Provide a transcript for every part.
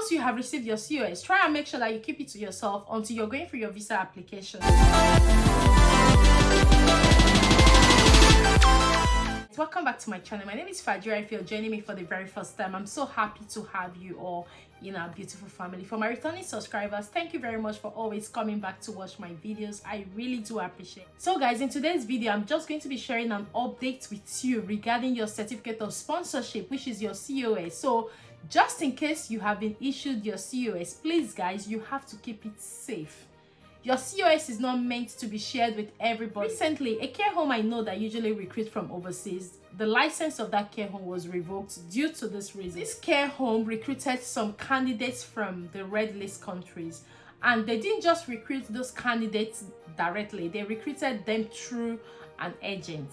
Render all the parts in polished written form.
once you have received your COS, try and make sure that you keep it to yourself until you're going through your visa application. Welcome back to my channel. My name is Fajira. If you're joining me for the very first time, I'm so happy to have you all in our beautiful family. For my returning subscribers, thank you very much for always coming back to watch my videos. I really do appreciate it. So guys, in today's video, I'm just going to be sharing an update with you regarding your certificate of sponsorship, which is your COS. So just in case you have been issued your COS, please guys, you have to keep it safe. Your COS is not meant to be shared with everybody. Recently, a care home I know that usually recruits from overseas, the license of that care home was revoked due to this reason. This care home recruited some candidates from the red list countries, and they didn't just recruit those candidates directly, they recruited them through an agent.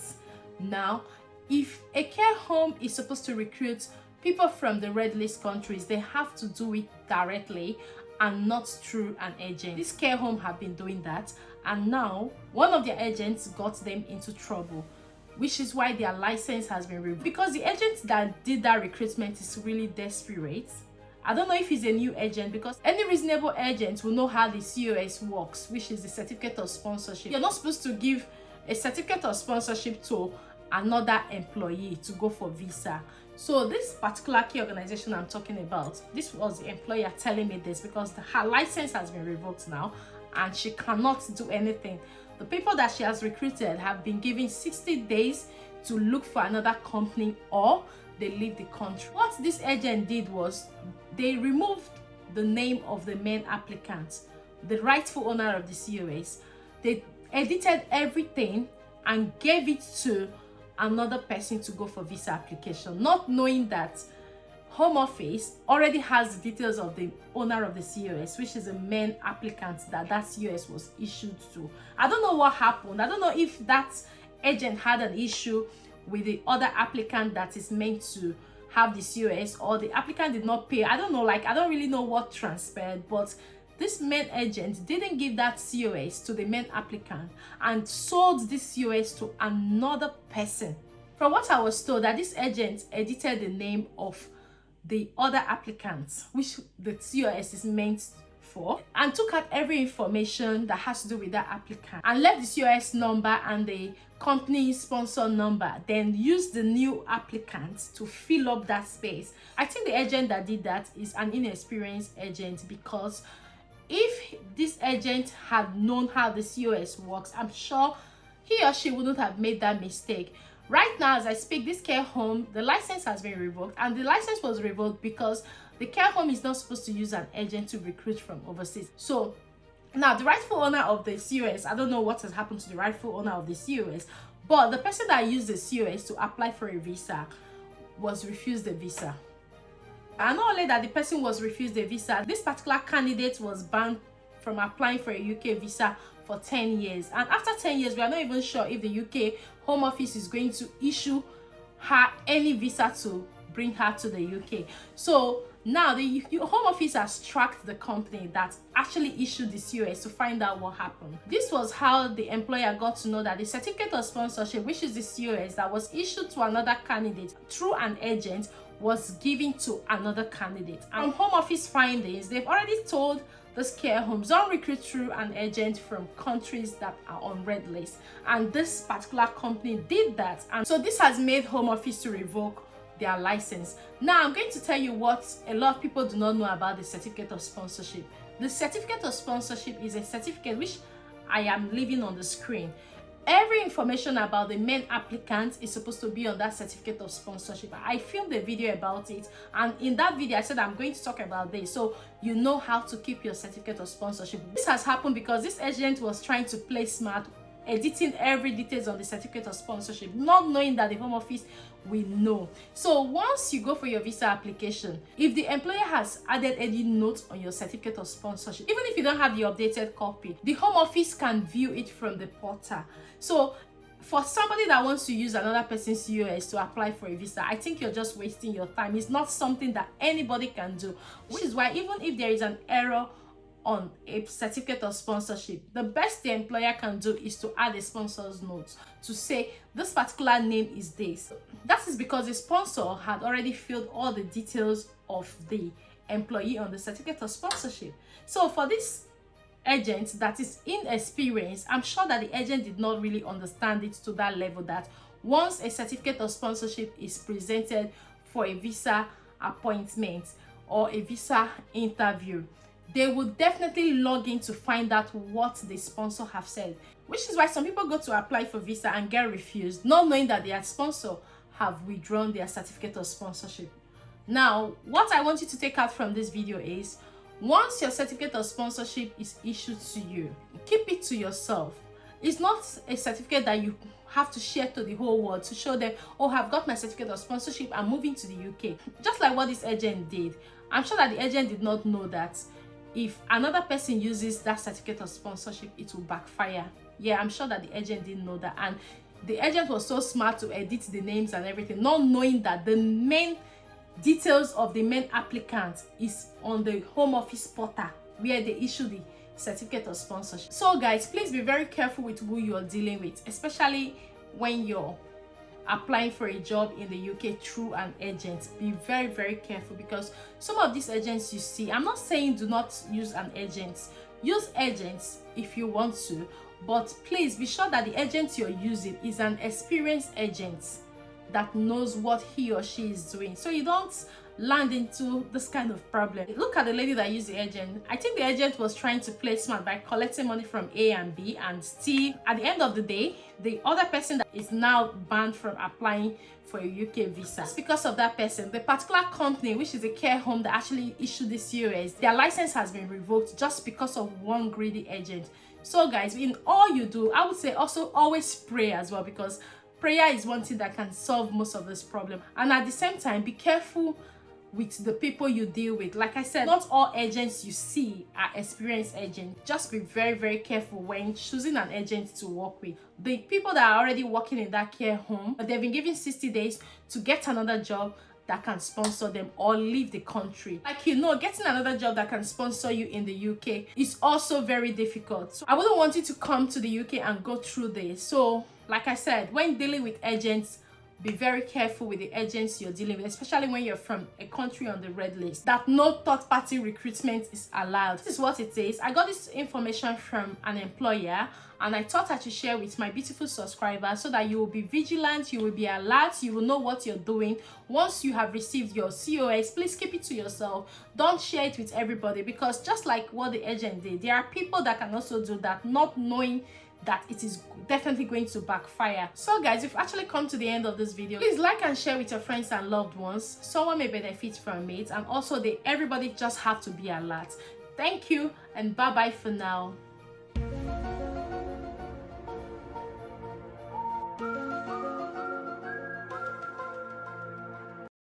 Now, if a care home is supposed to recruit people from the red list countries, they have to do it directly and not through an agent. This care home have been doing that, and now one of their agents got them into trouble, which is why their license has been revoked. Because the agent that did that recruitment is really desperate. I don't know if he's a new agent, because any reasonable agent will know how the COS works, which is the certificate of sponsorship. You're not supposed to give a certificate of sponsorship to another employee to go for visa. So this particular key organization I'm talking about, this was the employer telling me this, because her license has been revoked now and she cannot do anything. The people that she has recruited have been given 60 days to look for another company or they leave the country. What this agent did was they removed the name of the main applicant, the rightful owner of the COS. They edited everything and gave it to another person to go for visa application, not knowing that Home Office already has the details of the owner of the COS, which is the main applicant that COS was issued to. I don't know what happened. I don't know if that agent had an issue with the other applicant that is meant to have the COS, or the applicant did not pay. I don't know, I don't really know what transpired, but this main agent didn't give that COS to the main applicant and sold this COS to another person. From what I was told, that this agent edited the name of the other applicant, which the COS is meant for, and took out every information that has to do with that applicant and left the COS number and the company sponsor number, then used the new applicant to fill up that space. I think the agent that did that is an inexperienced agent, because if this agent had known how the COS works, I'm sure he or she wouldn't have made that mistake. Right now, as I speak, this care home, the license has been revoked, and the license was revoked because the care home is not supposed to use an agent to recruit from overseas. So now the rightful owner of the COS, I don't know what has happened to the rightful owner of the COS, but the person that used the COS to apply for a visa was refused the visa. And not only that the person was refused a visa, this particular candidate was banned from applying for a UK visa for 10 years. And after 10 years, we are not even sure if the UK Home Office is going to issue her any visa to bring her to the UK. So now the Home Office has tracked the company that actually issued the COS to find out what happened. This was how the employer got to know that the certificate of sponsorship, which is the COS that was issued to another candidate through an agent, was given to another candidate. And from Home Office findings, they've already told this care homes don't recruit through an agent from countries that are on red list, and this particular company did that, and so this has made Home Office to revoke their license. Now I'm going to tell you what a lot of people do not know about the certificate of sponsorship. The certificate of sponsorship is a certificate which I am leaving on the screen. Every information about the main applicant is supposed to be on that certificate of sponsorship. I filmed a video about it, and in that video I said I'm going to talk about this, so you know how to keep your certificate of sponsorship. This has happened because this agent was trying to play smart, editing every details on the certificate of sponsorship, not knowing that the Home Office will know. So once you go for your visa application, if the employer has added any notes on your certificate of sponsorship, even if you don't have the updated copy, the Home Office can view it from the portal. So for somebody that wants to use another person's COS to apply for a visa, I think you're just wasting your time. It's not something that anybody can do, which is why even if there is an error on a certificate of sponsorship, the best the employer can do is to add a sponsor's note to say this particular name is this. That is because the sponsor had already filled all the details of the employee on the certificate of sponsorship. So for this agent that is inexperienced, I'm sure that the agent did not really understand it to that level, that once a certificate of sponsorship is presented for a visa appointment or a visa interview, they will definitely log in to find out what the sponsor have said, which is why some people go to apply for visa and get refused, not knowing that their sponsor have withdrawn their certificate of sponsorship. Now, what I want you to take out from this video is, once your certificate of sponsorship is issued to you, keep it to yourself. It's not a certificate that you have to share to the whole world to show them, oh, I've got my certificate of sponsorship, I'm moving to the UK. Just like what this agent did. I'm sure that the agent did not know that if another person uses that certificate of sponsorship, it will backfire. Yeah, I'm sure that the agent didn't know that. And the agent was so smart to edit the names and everything, not knowing that the main details of the main applicant is on the Home Office portal where they issue the certificate of sponsorship. So guys, please be very careful with who you're dealing with, especially when you're applying for a job in the UK through an agent. Be very, very careful, because some of these agents you see, I'm not saying do not use an agent. Use agents if you want to, but please be sure that the agent you're using is an experienced agent that knows what he or she is doing, so you don't land into this kind of problem. Look at the lady that used the agent. I think the agent was trying to play smart by collecting money from A and B, and still at the end of the day, the other person that is now banned from applying for a UK visa. It's because of that person. The particular company, which is a care home that actually issued this COS, their license has been revoked just because of one greedy agent. So guys, in all you do, I would say also always pray as well, because prayer is one thing that can solve most of this problem. And at the same time, be careful with the people you deal with. Like I said, not all agents you see are experienced agents. Just be very, very careful when choosing an agent to work with. The people that are already working in that care home, they've been given 60 days to get another job that can sponsor them or leave the country. Like, you know, getting another job that can sponsor you in the UK is also very difficult. So I wouldn't want you to come to the UK and go through this. So like I said, when dealing with agents, be very careful with the agents you're dealing with, especially when you're from a country on the red list, that no third-party recruitment is allowed. This is what it is. I got this information from an employer, and I thought I should share with my beautiful subscribers so that you will be vigilant, you will be alert, you will know what you're doing. Once you have received your COS, please keep it to yourself. Don't share it with everybody, because just like what the agent did, there are people that can also do that, not knowing that it is definitely going to backfire. So guys, you've actually come to the end of this video. Please like and share with your friends and loved ones. Someone may benefit from it, and also everybody just have to be alert. Thank you, and bye bye for now.